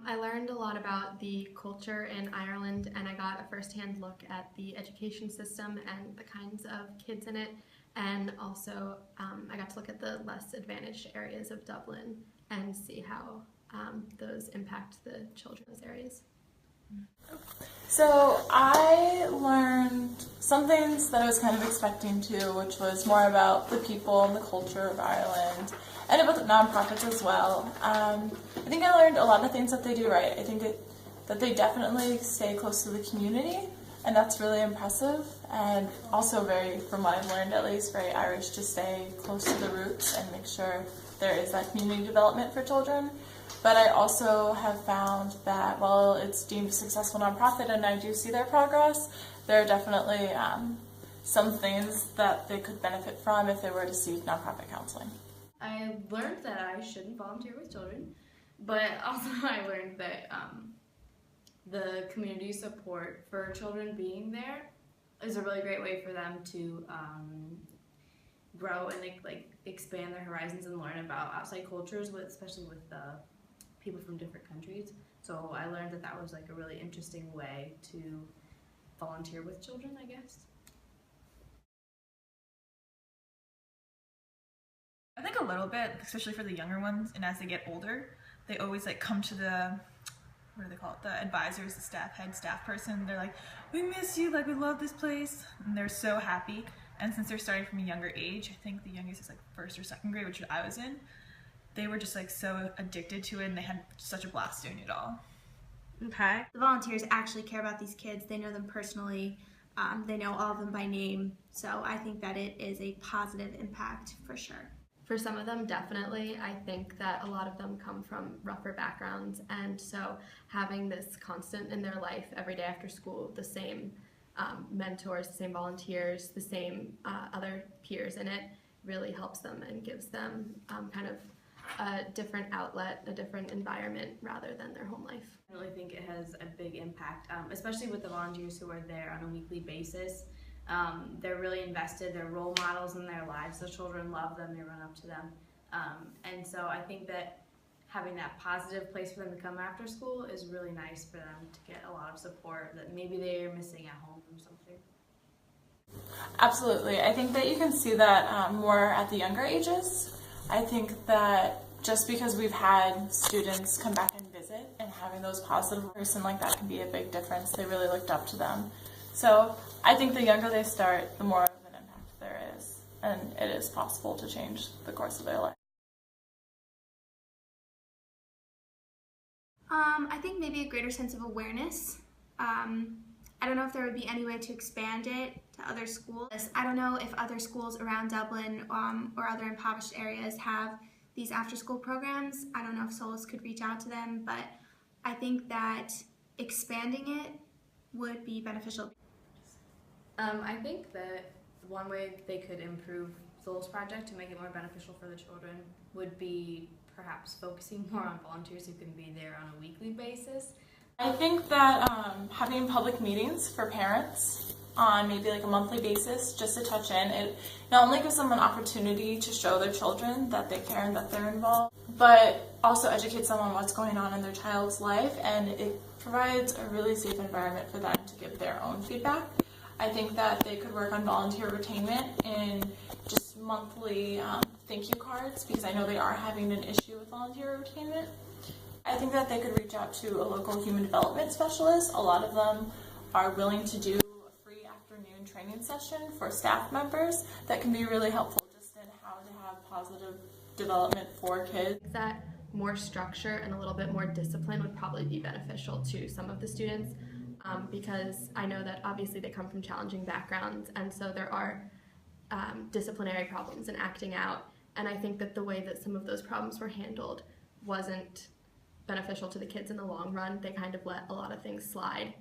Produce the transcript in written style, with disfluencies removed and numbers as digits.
I learned a lot about the culture in Ireland, and I got a first-hand look at the education system and the kinds of kids in it. And also, I got to look at the less advantaged areas of Dublin and see how those impact the children in those areas. So I learned some things that I was kind of expecting to, which was more about the people and the culture of Ireland, and about the nonprofits as well. I think I learned a lot of things that they do right. I think that they definitely stay close to the community, and that's really impressive. And also very, from what I've learned at least, very Irish to stay close to the roots and make sure there is that community development for children. But I also have found that while it's deemed a successful nonprofit and I do see their progress, there are definitely some things that they could benefit from if they were to seek nonprofit counseling. I learned that I shouldn't volunteer with children, but also I learned that the community support for children being there is a really great way for them to grow and expand their horizons and learn about outside cultures, especially with people from different countries. So I learned that that was like a really interesting way to volunteer with children, I guess. I think a little bit, especially for the younger ones, and as they get older, they always come to the, what do they call it, the advisors, the staff person. They're like, we miss you, we love this place, and they're so happy. And since they're starting from a younger age, I think the youngest is first or second grade, which I was in, they were just so addicted to it, and they had such a blast doing it all. Okay. The volunteers actually care about these kids. They know them personally. They know all of them by name. So I think that it is a positive impact for sure. For some of them, definitely. I think that a lot of them come from rougher backgrounds, and so having this constant in their life every day after school, the same mentors, the same volunteers, the same other peers in it, really helps them and gives them kind of a different outlet, a different environment rather than their home life. I really think it has a big impact, especially with the volunteers who are there on a weekly basis. They're really invested, they're role models in their lives. The children love them, they run up to them. And so I think that having that positive place for them to come after school is really nice for them to get a lot of support that maybe they're missing at home from something. Absolutely. I think that you can see that more at the younger ages. I think that just because we've had students come back and visit, and having those positive person like that can be a big difference. They really looked up to them. So I think the younger they start, the more of an impact there is, and it is possible to change the course of their life. I think maybe a greater sense of awareness. I don't know if there would be any way to expand it to other schools. I don't know if other schools around Dublin or other impoverished areas have these after-school programs. I don't know if Solus could reach out to them, but I think that expanding it would be beneficial. I think that one way they could improve Solus Project to make it more beneficial for the children would be perhaps focusing more on volunteers who can be there on a weekly basis. I think that having public meetings for parents on maybe a monthly basis just to touch in, it not only gives them an opportunity to show their children that they care and that they're involved, but also educates them on what's going on in their child's life, and it provides a really safe environment for them to give their own feedback. I think that they could work on volunteer retainment in just monthly thank you cards, because I know they are having an issue with volunteer retainment. I think that they could reach out to a local human development specialist. A lot of them are willing to do a free afternoon training session for staff members that can be really helpful just in how to have positive development for kids. That more structure and a little bit more discipline would probably be beneficial to some of the students, because I know that obviously they come from challenging backgrounds, and so there are disciplinary problems in acting out, and I think that the way that some of those problems were handled wasn't beneficial to the kids in the long run. They kind of let a lot of things slide,